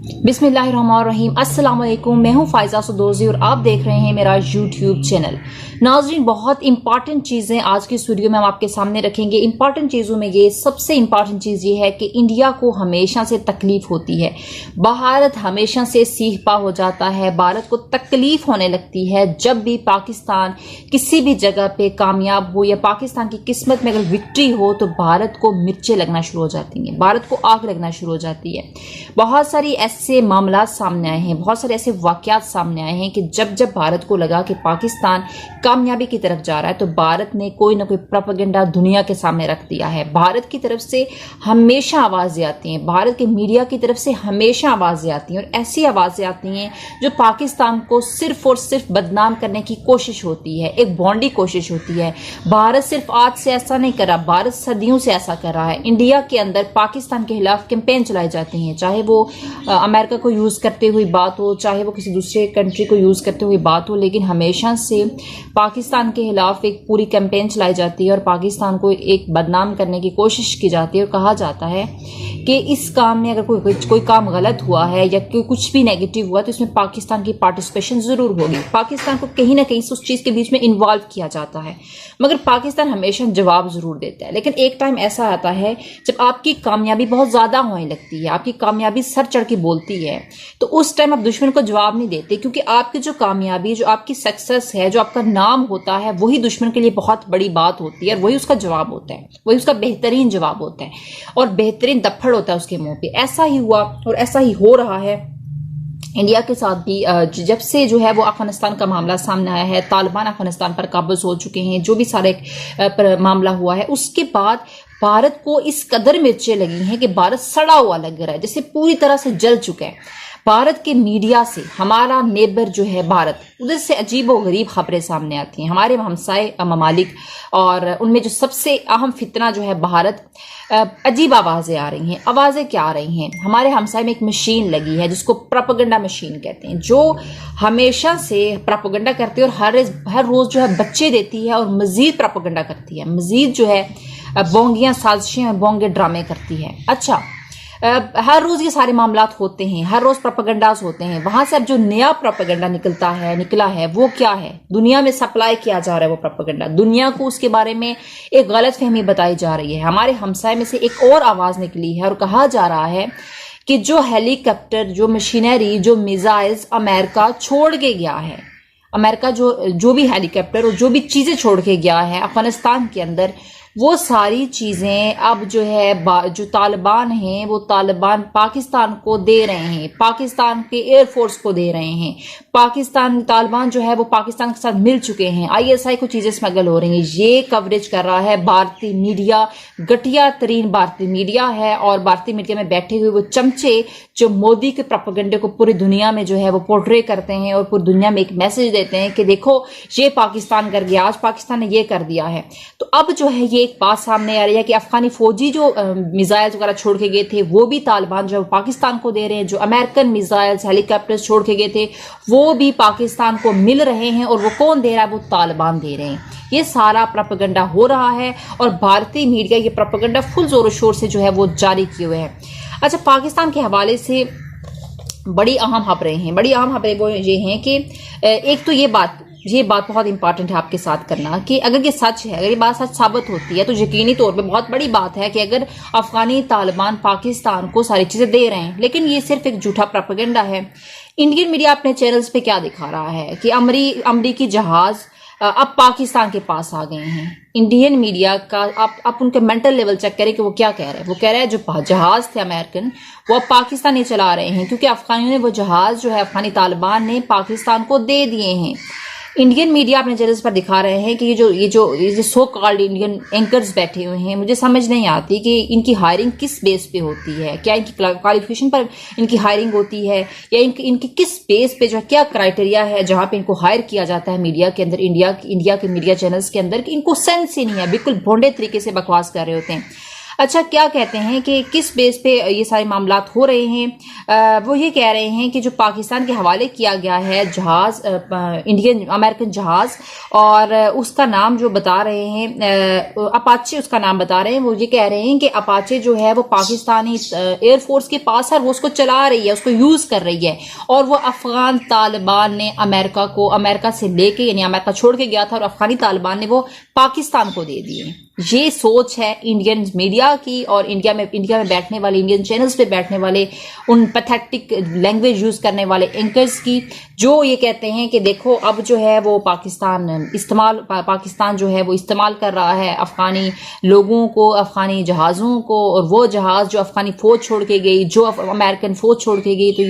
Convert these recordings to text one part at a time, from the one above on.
बिस्मिल्लाहिर्रहमानिर्रहीम। अस्सलाम वालेकुम। मैं हूं फायजा सदोजी और आप देख रहे हैं मेरा यूट्यूब चैनल। नाज़रीन, बहुत इंपॉर्टेंट चीज़ें आज की वीडियो में हम आपके सामने रखेंगे। इंपॉर्टेंट चीज़ों में ये सबसे इंपॉर्टेंट चीज़ ये है कि इंडिया को हमेशा से तकलीफ होती है। भारत हमेशा से सीख पा हो जाता है। भारत को तकलीफ होने लगती है जब भी पाकिस्तान किसी भी जगह पे कामयाब हो या पाकिस्तान की किस्मत में अगर विक्ट्री हो तो भारत को मिर्चें लगना शुरू हो जाती हैं, भारत को आग लगना शुरू हो जाती है। बहुत सारी ऐसे मामला सामने आए हैं, बहुत सारे ऐसे वाकयात सामने आए हैं कि जब जब भारत को लगा कि पाकिस्तान कामयाबी की तरफ जा रहा है तो भारत ने कोई ना कोई प्रोपेगेंडा दुनिया के सामने रख दिया है। भारत की तरफ से हमेशा आवाजें आती हैं, भारत के मीडिया की तरफ से हमेशा आवाजें आती हैं और ऐसी आवाजें आती हैं जो पाकिस्तान को सिर्फ और सिर्फ बदनाम करने की कोशिश होती है, एक बॉन्डी कोशिश होती है। भारत सिर्फ आज से ऐसा नहीं कर रहा, भारत सदियों से ऐसा कर रहा है। इंडिया के अंदर पाकिस्तान के खिलाफ कैंपेन चलाई जाती हैं, चाहे वो अमेरिका को यूज करते हुए बात हो, चाहे वो किसी दूसरे कंट्री को यूज करते हुए बात हो, लेकिन हमेशा से पाकिस्तान के खिलाफ एक पूरी कैंपेन चलाई जाती है और पाकिस्तान को एक बदनाम करने की कोशिश की जाती है और कहा जाता है कि इस काम में अगर कोई काम गलत हुआ है या कुछ भी नेगेटिव हुआ तो इसमें पाकिस्तान की पार्टिसिपेशन जरूर होगी। पाकिस्तान को कहीं ना कहीं उस चीज के बीच में इन्वॉल्व किया जाता है, मगर पाकिस्तान हमेशा जवाब जरूर देता है। लेकिन एक टाइम ऐसा आता है जब आपकी कामयाबी बहुत ज्यादा होने लगती है, आपकी कामयाबी सर चढ़ के बोलती है, तो उस टाइम आप दुश्मन को जवाब नहीं देते, क्योंकि आपकी जो कामयाबी, जो आपकी सक्सेस है, जो आपका नाम होता है, वही दुश्मन के लिए बहुत बड़ी बात होती है और वही उसका जवाब होता है, वही उसका बेहतरीन जवाब होता है और बेहतरीन दफड़ होता है उसके मुंह पे। ऐसा ही हुआ और ऐसा ही हो रहा है इंडिया के साथ भी। जब से जो है वो अफगानिस्तान का मामला सामने आया है, तालिबान अफगानिस्तान पर काबूज हो चुके हैं, जो भी सारे मामला हुआ है, उसके बाद भारत को इस कदर मिर्चें लगी हैं कि भारत सड़ा हुआ लग रहा है, जैसे पूरी तरह से जल चुका है। भारत के मीडिया से हमारा नेबर जो है भारत, उधर से अजीब व गरीब खबरें सामने आती हैं, हमारे हमसाए ममालिक, और उनमें जो सबसे अहम फितना जो है भारत, अजीब आवाजें आ रही हैं। आवाजें क्या आ रही हैं? हमारे हमसाए में एक मशीन लगी है जिसको प्रोपेगेंडा मशीन कहते हैं, जो हमेशा से प्रोपेगेंडा करती है और हर रोज जो है बच्चे देती है और मजीद प्रोपेगेंडा करती है, मजीद जो है बोंगियां साजिशें और बोंगे ड्रामे करती है। अच्छा, हर रोज ये सारे मामलात होते हैं, हर रोज प्रोपेगेंडास होते हैं। वहां से अब जो नया प्रोपेगेंडा निकला है वो क्या है? दुनिया में सप्लाई किया जा रहा है वो प्रोपेगेंडा, दुनिया को उसके बारे में एक गलत फहमी बताई जा रही है। हमारे हमसाए में से एक और आवाज निकली है और कहा जा रहा है कि जो हेलीकॉप्टर, जो मशीनरी, जो मिसाइल्स अमेरिका छोड़ के गया है, अमेरिका जो भी हेलीकॉप्टर और जो भी चीजें छोड़ के गया है अफगानिस्तान के अंदर, वो सारी चीजें अब जो है जो तालिबान हैं वो तालिबान पाकिस्तान को दे रहे हैं, पाकिस्तान के एयरफोर्स को दे रहे हैं। पाकिस्तान तालिबान जो है वो पाकिस्तान के साथ मिल चुके हैं, आईएसआई को चीजें स्मगल हो रही हैं। ये कवरेज कर रहा है भारतीय मीडिया, घटिया तरीन भारतीय मीडिया है, और भारतीय मीडिया में बैठे हुए वो चमचे जो मोदी के प्रोपेगेंडे को पूरी दुनिया में जो है वो पोर्ट्रे करते हैं और पूरी दुनिया में एक मैसेज देते हैं कि देखो ये पाकिस्तान कर गया, आज पाकिस्तान ने ये कर दिया है। तो अब जो है ये एक बात सामने आ रही है कि अफगानी फौजी जो मिसाइल्स वगैरह छोड़ के गए थे वो भी तालिबान जो पाकिस्तान को दे रहे हैं, जो अमेरिकन मिसाइल्स हेलीकॉप्टर्स छोड़ के गए थे वो भी पाकिस्तान को मिल रहे हैं, और वो कौन दे रहा है? वो तालिबान दे रहे हैं। ये सारा प्रोपेगेंडा हो रहा है और भारतीय मीडिया ये प्रोपेगेंडा फुल जोरों शोर से जो है वो जारी किए हुए हैं। अच्छा, पाकिस्तान के हवाले से बड़ी अहम खबरें हैं, बड़ी अहम खबरें वो ये हैं कि एक तो ये बात बहुत इंपॉर्टेंट है आपके साथ करना कि अगर ये सच है, अगर ये बात सच साबित होती है तो यकीनी तौर पे बहुत बड़ी बात है कि अगर अफगानी तालिबान पाकिस्तान को सारी चीजें दे रहे हैं, लेकिन ये सिर्फ एक झूठा प्रोपेगेंडा है। इंडियन मीडिया अपने चैनल्स पे क्या दिखा रहा है कि अमरीकी जहाज अब पाकिस्तान के पास आ गए हैं। इंडियन मीडिया का आप उनके मेंटल लेवल चेक करें कि वो क्या कह रहे हैं। वो कह रहे हैं जो जहाज थे अमेरिकन वो अब पाकिस्तानी चला रहे हैं, क्योंकि अफगानियों ने वो जहाज जो है अफगानी तालिबान ने पाकिस्तान को दे दिए हैं। इंडियन मीडिया अपने चैनल्स पर दिखा रहे हैं कि ये जो सो कॉल्ड इंडियन एंकर्स बैठे हुए हैं, मुझे समझ नहीं आती कि इनकी हायरिंग किस बेस पे होती है। क्या इनकी क्वालिफिकेशन पर इनकी हायरिंग होती है या इनकी किस बेस पे, जो क्या क्राइटेरिया है जहां पे इनको हायर किया जाता है मीडिया के अंदर, इंडिया के मीडिया चैनल्स के अंदर, कि इनको सेंस ही नहीं है, बिल्कुल भोंडे तरीके से बकवास कर रहे होते हैं। अच्छा, क्या कहते हैं कि किस बेस पे ये सारे मामलात हो रहे हैं? वो ये कह रहे हैं कि जो पाकिस्तान के हवाले किया गया है जहाज, इंडियन अमेरिकन जहाज, और उसका नाम जो बता रहे हैं अपाचे, उसका नाम बता रहे हैं। वो ये कह रहे हैं कि अपाचे जो है वो पाकिस्तानी एयरफोर्स के पास है, वो उसको चला रही है, उसको यूज कर रही है, और वो अफगान तालिबान ने अमेरिका से लेके, यानी अमेरिका छोड़ के गया था और अफगानी तालिबान ने वो पाकिस्तान को दे दिए। ये सोच है इंडियन मीडिया की और इंडिया में बैठने वाले, इंडियन चैनल्स पे बैठने वाले, उन पैथेटिक लैंग्वेज यूज करने वाले एंकर्स की, जो ये कहते हैं कि देखो अब जो है वो पाकिस्तान जो है वो इस्तेमाल कर रहा है अफगानी लोगों को, अफगानी जहाज़ों को, और वो जहाज जो अफगानी फौज छोड़ के गई, जो अमेरिकन फौज छोड़ के गई, तो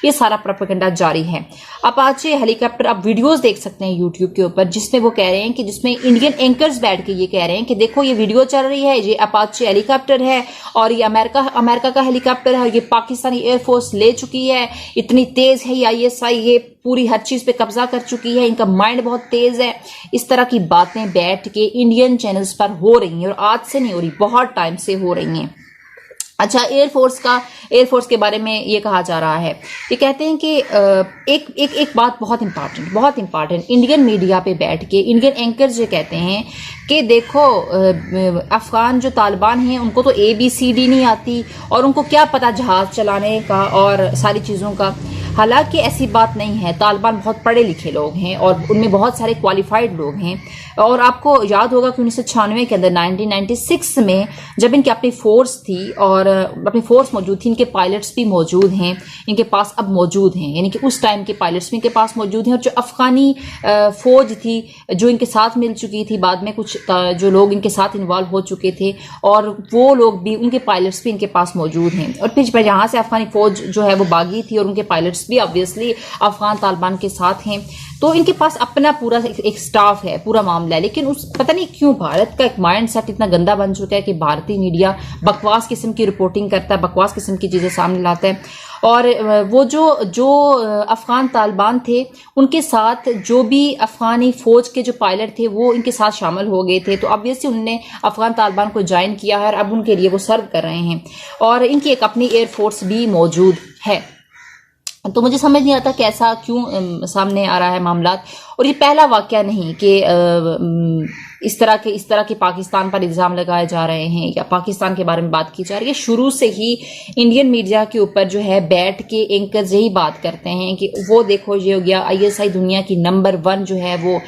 ये सारा प्रोपेगेंडा जारी है। अपाचे हेलीकॉप्टर, आप वीडियोस देख सकते हैं यूट्यूब के ऊपर, जिसमें वो कह रहे हैं कि जिसमें इंडियन एंकर्स बैठ के ये कह रहे हैं कि देखो ये वीडियो चल रही है, ये अपाचे हेलीकॉप्टर है और ये अमेरिका का हेलीकॉप्टर है, ये पाकिस्तानी एयरफोर्स ले चुकी है, इतनी तेज है ये ISI, ये पूरी हर चीज पे कब्जा कर चुकी है, इनका माइंड बहुत तेज है। इस तरह की बातें बैठ के इंडियन चैनल्स पर हो रही हैं, और आज से नहीं हो रही, बहुत टाइम से हो रही हैं। अच्छा, एयरफोर्स के बारे में ये कहा जा रहा है, ये कहते हैं कि एक बात बहुत इंपॉर्टेंट इंडियन मीडिया पे बैठ के इंडियन एंकर्स ये कहते हैं कि देखो अफगान जो तालिबान हैं उनको तो ABCD नहीं आती, और उनको क्या पता जहाज चलाने का और सारी चीज़ों का। हालांकि ऐसी बात नहीं है, तालिबान बहुत पढ़े लिखे लोग हैं और उनमें बहुत सारे क्वालिफाइड लोग हैं। और आपको याद होगा कि 1996 के अंदर 1996 में जब इनकी अपनी फोर्स थी और अपनी फोर्स मौजूद थी, इनके पायलट्स भी मौजूद हैं, इनके पास अब मौजूद हैं, यानी कि उस टाइम के पायलट्स भी इनके पास मौजूद हैं। और जो अफगानी फौज थी जो इनके साथ मिल चुकी थी, बाद में कुछ जो लोग इनके साथ इन्वॉल्व हो चुके थे, और वो लोग भी, उनके पायलट्स भी इनके पास मौजूद हैं। और फिर यहाँ से अफगानी फौज जो है वो भागी थी और उनके पायलट्स भी ऑब्वियसली अफगान तालिबान के साथ हैं, तो इनके पास अपना पूरा एक स्टाफ है, पूरा मामला है। लेकिन पता नहीं क्यों भारत का एक माइंड सेट इतना गंदा बन चुका है कि भारतीय मीडिया बकवास किस्म की रिपोर्टिंग करता है, बकवास किस्म की चीजें सामने लाता है। और वो जो अफगान तालिबान थे, उनके साथ जो भी अफगानी फौज के जो पायलट थे वो इनके साथ शामिल हो गए थे, तो ऑब्वियसली उन्होंने अफगान तालिबान को ज्वाइन किया है और अब उनके लिए वो सर्व कर रहे हैं, और इनकी एक अपनी एयरफोर्स भी मौजूद है। तो मुझे समझ नहीं आता कैसा क्यों सामने आ रहा है मामलात। और ये पहला वाकया नहीं कि इस तरह के पाकिस्तान पर इल्जाम लगाए जा रहे हैं या पाकिस्तान के बारे में बात की जा रही है। शुरू से ही इंडियन मीडिया के ऊपर जो है बैठ के एंकर्स यही बात करते हैं कि वो देखो ये हो गया, ISI दुनिया की नंबर 1 जो है वो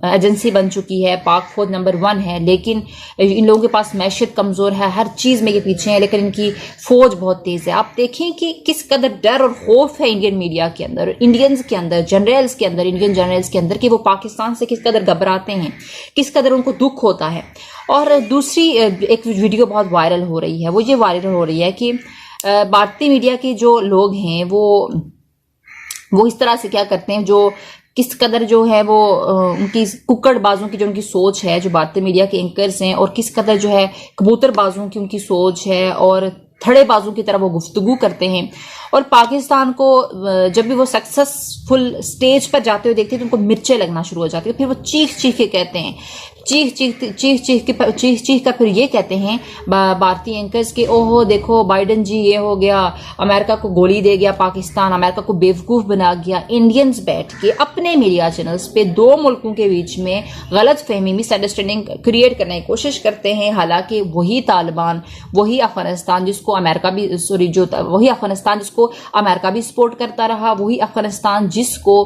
एजेंसी बन चुकी है, पाक फौज नंबर 1 है, लेकिन इन लोगों के पास मैशियत कमजोर है, हर चीज में ये पीछे है, लेकिन इनकी फौज बहुत तेज है। आप देखें कि किस कदर डर और खौफ है इंडियन मीडिया के अंदर, इंडियंस के अंदर, जनरल्स के अंदर, इंडियन जनरल्स के अंदर, कि वो पाकिस्तान से किस कदर घबराते हैं, किस कदर उनको दुख होता है। और दूसरी एक वीडियो बहुत वायरल हो रही है, वो ये वायरल हो रही है कि भारतीय मीडिया के जो लोग हैं वो इस तरह से क्या करते हैं, जो किस कदर जो है वो उनकी कुक्कड़बाजों की जो उनकी सोच है, जो भारतीय मीडिया के एंकर्स हैं, और किस कदर जो है कबूतरबाजों की उनकी सोच है और थड़ेबाजों की तरह वो गुफ्तगू करते हैं। और पाकिस्तान को जब भी वो सक्सेसफुल स्टेज पर जाते हुए देखते हैं तो उनको मिर्चें लगना शुरू हो जाती है, फिर वो चीख चीख के कहते हैं, चीख कर फिर ये कहते हैं भारतीय एंकर्स के, ओहो देखो बाइडन जी ये हो गया, अमेरिका को गोली दे गया पाकिस्तान, अमेरिका को बेवकूफ बना गया। इंडियंस बैठ के अपने मीडिया चैनल्स पे दो मुल्कों के बीच में गलत फहमी, मिसअंडरस्टैंडिंग क्रिएट करने की कोशिश करते हैं। हालांकि वही तालिबान, वही अफगानिस्तान जिसको अमेरिका भी वही अफगानिस्तान जिसको अमेरिका भी सपोर्ट करता रहा, वही अफगानिस्तान जिसको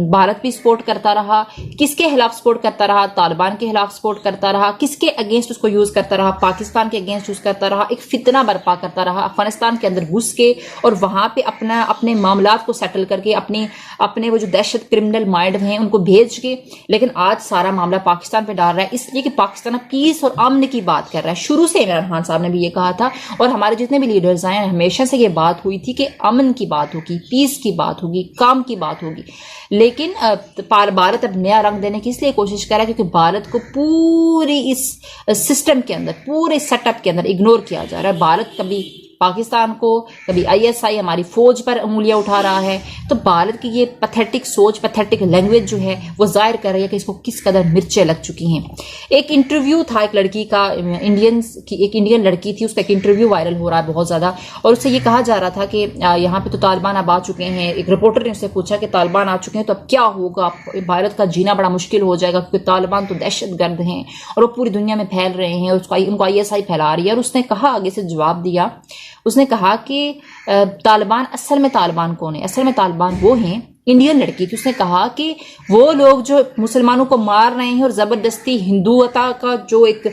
भारत भी सपोर्ट करता रहा, किसके खिलाफ सपोर्ट करता रहा, तालिबान के खिलाफ सपोर्ट करता रहा, किसके अगेंस्ट उसको यूज करता रहा, पाकिस्तान के अगेंस्ट यूज करता रहा, एक फितना बर्पा करता रहा अफगानिस्तान के अंदर घुस के, और वहां पे अपने मामलात को सेटल करके अपने वो जो दहशत क्रिमिनल माइंड हैं उनको भेज के। लेकिन आज सारा मामला पाकिस्तान पे डाल रहा है, इसलिए कि पाकिस्तान पीस और अमन की बात कर रहा है। शुरू से इमरान खान साहब ने भी ये कहा था, और हमारे जितने भी लीडर्स आए हमेशा से ये बात हुई थी कि अमन की बात होगी, पीस की बात होगी, काम की बात होगी। लेकिन भारत अब नया रंग देने की इसलिए कोशिश कर रहा है क्योंकि भारत को पूरी इस सिस्टम के अंदर, पूरे सेटअप के अंदर इग्नोर किया जा रहा है। भारत कभी पाकिस्तान को, कभी आईएसआई हमारी फौज पर उंगलियां उठा रहा है। तो भारत की ये पैथेटिक सोच, पैथेटिक लैंग्वेज जो है वो जाहिर कर रही है कि इसको किस कदर मिर्चें लग चुकी हैं। एक इंटरव्यू था एक लड़की का, एक इंडियन लड़की थी, उसका एक इंटरव्यू वायरल हो रहा है बहुत ज्यादा, और उससे ये कहा जा रहा था कि यहाँ पे तो तालिबान अब आ चुके हैं। एक रिपोर्टर ने उससे पूछा कि तालिबान आ चुके हैं तो अब क्या होगा, भारत का जीना बड़ा मुश्किल हो जाएगा, क्योंकि तालिबान तो दहशतगर्द हैं और वो पूरी दुनिया में फैल रहे हैं, उनको आईएसआई फैला रही है। और उसने कहा, आगे से जवाब दिया, उसने कहा कि तालिबान, असल में तालिबान कौन है? असल में तालिबान वो हैं, इंडियन लड़की थी, उसने कहा कि वो लोग जो मुसलमानों को मार रहे हैं और जबरदस्ती हिंदुता का जो एक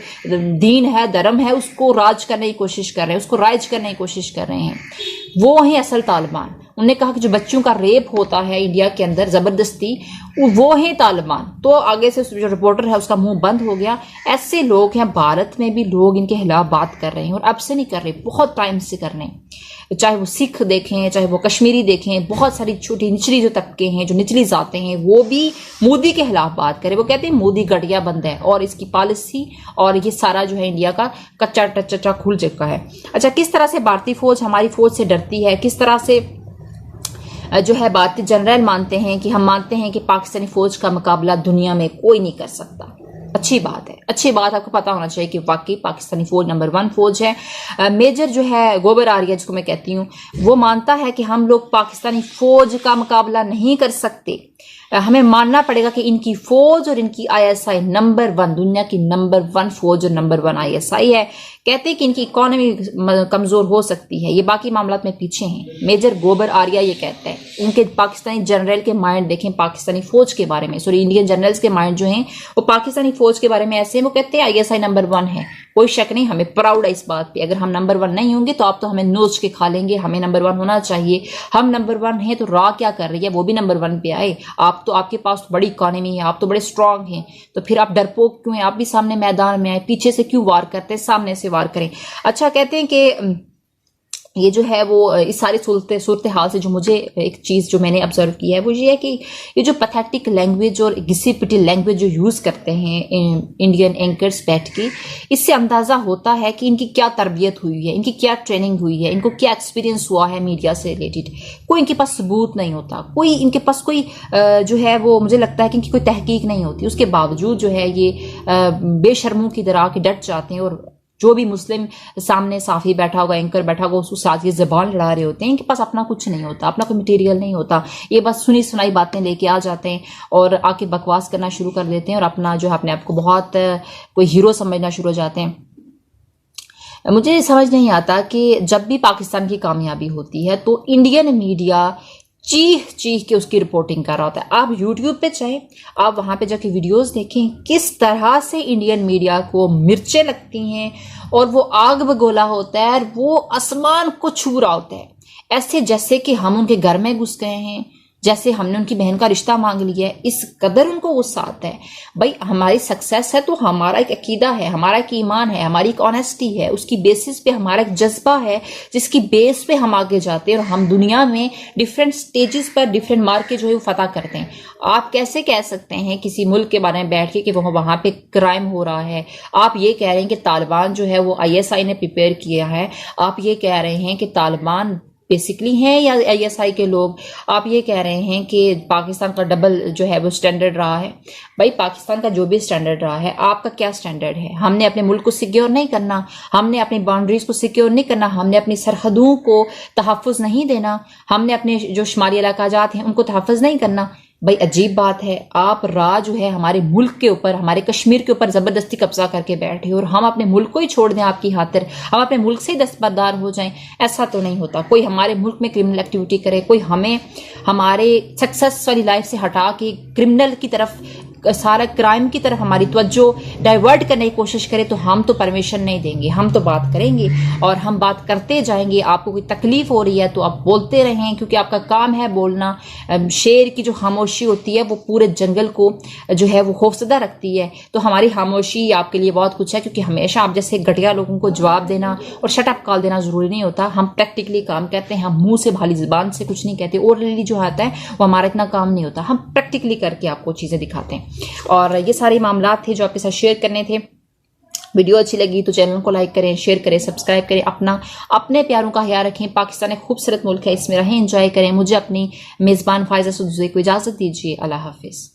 दीन है, धर्म है, उसको राज करने की कोशिश कर रहे हैं, उसको राइज करने की कोशिश कर रहे हैं, वो हैं असल तालिबान। उन्होंने कहा कि जो बच्चों का रेप होता है इंडिया के अंदर जबरदस्ती, वो है तालिबान। तो आगे से जो रिपोर्टर है उसका मुंह बंद हो गया। ऐसे लोग हैं, भारत में भी लोग इनके खिलाफ बात कर रहे हैं, और अब से नहीं कर रहे, बहुत टाइम से कर रहे हैं। चाहे वो सिख देखें, चाहे वो कश्मीरी देखें, बहुत सारी छोटी निचली जो तबके हैं, जो निचली जातें हैं, वो भी मोदी के खिलाफ बात करें। वो कहते हैं मोदी घटिया बंद है और इसकी पॉलिसी और ये सारा जो है इंडिया का कच्चा टच्चा खुल चुका है। अच्छा, किस तरह से भारतीय फौज हमारी फौज से डरती है, किस तरह से जो है भारतीय जनरल मानते हैं कि हम मानते हैं कि पाकिस्तानी फौज का मुकाबला दुनिया में कोई नहीं कर सकता। अच्छी बात है, अच्छी बात, आपको पता होना चाहिए कि वाकई पाकिस्तानी फौज नंबर 1 फौज है। मेजर जो है गोबर आर्या, जिसको मैं कहती हूँ, वो मानता है कि हम लोग पाकिस्तानी फौज का मुकाबला नहीं कर सकते, हमें मानना पड़ेगा कि इनकी फौज और इनकी आईएसआई नंबर 1, दुनिया की नंबर 1 फौज और नंबर 1 आईएसआई है। कहते हैं कि इनकी इकोनॉमी कमजोर हो सकती है, ये बाकी मामलात में पीछे हैं। मेजर गोबर आर्या ये कहते हैं। उनके पाकिस्तानी जनरल के माइंड देखें पाकिस्तानी फौज के बारे में, सॉरी इंडियन जनरल्स के माइंड जो हैं वो पाकिस्तानी फौज के बारे में ऐसे हैं, वो कहते हैं आईएसआई नंबर 1 है, कोई शक नहीं, हमें प्राउड है इस बात पे। अगर हम नंबर 1 नहीं होंगे तो आप तो हमें नोच के खा लेंगे, हमें नंबर 1 होना चाहिए। हम नंबर 1 हैं तो रा क्या कर रही है, वो भी नंबर 1 पे आए। आप तो, आपके पास तो बड़ी इकोनॉमी है, आप तो बड़े स्ट्रांग हैं, तो फिर आप डरपोक क्यों हैं? आप भी सामने मैदान में आए, पीछे से क्यों वार करते हैं, सामने से वार करें। अच्छा, कहते हैं कि ये जो है वो इस सारी सूरत हाल से जो मुझे एक चीज जो मैंने ऑब्जर्व की है वो ये है कि ये जो पैथेटिक लैंग्वेज और घिसी पिटी लैंग्वेज जो यूज करते हैं इंडियन एंकर्स बैठ के, इससे अंदाजा होता है कि इनकी क्या तरबियत हुई है, इनकी क्या ट्रेनिंग हुई है, इनको क्या एक्सपीरियंस हुआ है मीडिया से रिलेटेड। कोई इनके पास सबूत नहीं होता, कोई इनके पास कोई जो है वो, मुझे लगता है कि इनकी कोई तहकीक नहीं होती। उसके बावजूद जो है ये बेशर्मों की तरह के डट जाते हैं, और जो भी मुस्लिम सामने साफी बैठा होगा, एंकर बैठा होगा, उसके साथ ये जबान लड़ा रहे होते हैं। इनके पास अपना कुछ नहीं होता, अपना कोई मटेरियल नहीं होता, ये बस सुनी सुनाई बातें लेके आ जाते हैं और आके बकवास करना शुरू कर देते हैं, और अपना जो है अपने आप को बहुत कोई हीरो समझना शुरू हो जाते हैं। मुझे समझ नहीं आता कि जब भी पाकिस्तान की कामयाबी होती है तो इंडियन मीडिया चीख चीख के उसकी रिपोर्टिंग कर रहा होता है। आप यूट्यूब पे चाहे, आप वहां पे जाके वीडियोस देखें, किस तरह से इंडियन मीडिया को मिर्चें लगती हैं और वो आग बगोला होता है और वो आसमान को छू रहा होता है, ऐसे जैसे कि हम उनके घर में घुस गए हैं, जैसे हमने उनकी बहन का रिश्ता मांग लिया है। इस कदर उनको गुस्सा आता है। भाई, हमारी सक्सेस है तो हमारा एक अकीदा है, हमारा एक ईमान है, हमारी एक ऑनेस्टी है, उसकी बेसिस पे हमारा एक जज्बा है, जिसकी बेस पे हम आगे जाते हैं और हम दुनिया में डिफरेंट स्टेजेस पर डिफरेंट मार्क के जो है वो फतह करते हैं। आप कैसे कह सकते हैं किसी मुल्क के बारे में बैठ के कि वहां पे क्राइम हो रहा है? आप ये कह रहे हैं कि तालिबान जो है वो आईएसआई ने प्रिपेयर किया है, आप ये कह रहे हैं कि तालिबान बेसिकली हैं या आईएसआई के लोग, आप ये कह रहे हैं कि पाकिस्तान का डबल जो है वो स्टैंडर्ड रहा है। भाई, पाकिस्तान का जो भी स्टैंडर्ड रहा है, आपका क्या स्टैंडर्ड है? हमने अपने मुल्क को सिक्योर नहीं करना, हमने अपनी बाउंड्रीज को सिक्योर नहीं करना, हमने अपनी सरहदों को तहफ़्फ़ुज़ नहीं देना, हमने अपने जो शुमारी इलाकाजात हैं उनको तहफ़्फ़ुज़ नहीं करना। भाई, अजीब बात है, आप जो है हमारे मुल्क के ऊपर, हमारे कश्मीर के ऊपर जबरदस्ती कब्जा करके बैठे और हम अपने मुल्क को ही छोड़ दें आपकी खातिर, हम अपने मुल्क से ही दस्तबरदार हो जाएं। ऐसा तो नहीं होता। कोई हमारे मुल्क में क्रिमिनल एक्टिविटी करे, कोई हमें हमारे सक्सेस वाली लाइफ से हटा के क्रिमिनल की तरफ, सारा क्राइम की तरफ हमारी तवज्जो डाइवर्ट करने की कोशिश करे, तो हम तो परमिशन नहीं देंगे। हम तो बात करेंगे और हम बात करते जाएंगे। आपको कोई तकलीफ हो रही है तो आप बोलते रहें, क्योंकि आपका काम है बोलना। शेर की जो खामोशी होती है वो पूरे जंगल को जो है वो खौफजदा रखती है। तो हमारी खामोशी आपके लिए बहुत कुछ है, क्योंकि हमेशा आप जैसे घटिया लोगों को जवाब देना और शट अप कॉल देना जरूरी नहीं होता। हम प्रैक्टिकली काम करते हैं, हम मुंह से भाली जुबान से कुछ नहीं कहते। ओरली जो आता है वो हमारा इतना काम नहीं होता, हम प्रैक्टिकली करके आपको चीजें दिखाते हैं। और ये सारे मामला थे जो आपके साथ शेयर करने थे। वीडियो अच्छी लगी तो चैनल को लाइक करें, शेयर करें, सब्सक्राइब करें। अपने प्यारों का ख्याल रखें। पाकिस्तान एक खूबसूरत मुल्क है, इसमें रहें, एंजॉय करें। मुझे अपनी मेजबान फायजा सदूसी को इजाजत दीजिए। अल्लाह हाफिज।